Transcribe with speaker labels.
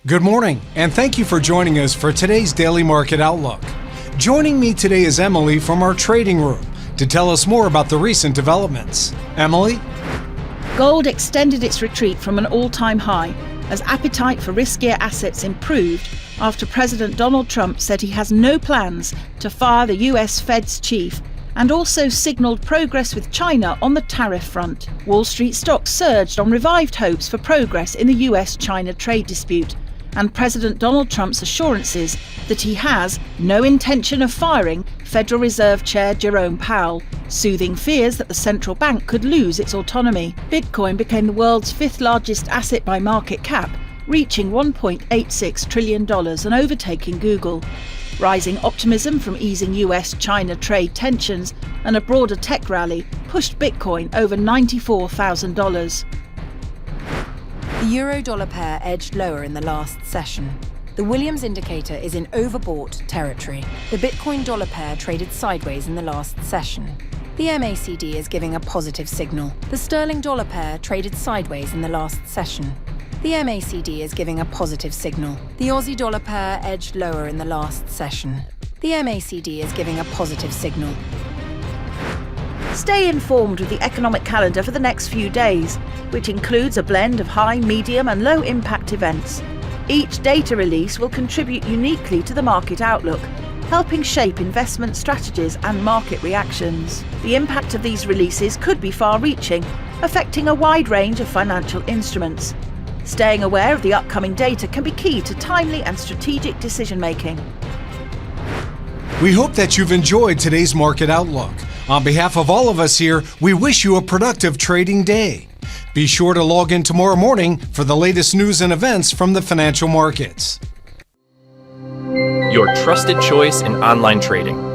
Speaker 1: Good morning, and thank you for joining us for today's Daily Market Outlook. Joining me today is Emily from our trading room to tell us more about the recent developments. Emily?
Speaker 2: Gold extended its retreat from an all-time high as appetite for riskier assets improved after President Donald Trump said he has no plans to fire the US Fed's chief and also signalled progress with China on the tariff front. Wall Street stocks surged on revived hopes for progress in the US-China trade dispute and President Donald Trump's assurances that he has no intention of firing Federal Reserve Chair Jerome Powell, soothing fears that the central bank could lose its autonomy. Bitcoin became the world's fifth largest asset by market cap, reaching $1.86 trillion and overtaking Google. Rising optimism from easing US-China trade tensions and a broader tech rally pushed Bitcoin over $94,000.
Speaker 3: The euro-dollar pair edged lower in the last session. The Williams indicator is in overbought territory. The Bitcoin-dollar pair traded sideways in the last session. The MACD is giving a positive signal. The sterling-dollar pair traded sideways in the last session. The MACD is giving a positive signal. The Aussie-dollar pair edged lower in the last session. The MACD is giving a positive signal.
Speaker 2: Stay informed with the economic calendar for the next few days, which includes a blend of high, medium and low impact events. Each data release will contribute uniquely to the market outlook, helping shape investment strategies and market reactions. The impact of these releases could be far-reaching, affecting a wide range of financial instruments. Staying aware of the upcoming data can be key to timely and strategic decision-making.
Speaker 1: We hope that you've enjoyed today's Market Outlook. On behalf of all of us here, we wish you a productive trading day. Be sure to log in tomorrow morning for the latest news and events from the financial markets.
Speaker 4: Your trusted choice in online trading.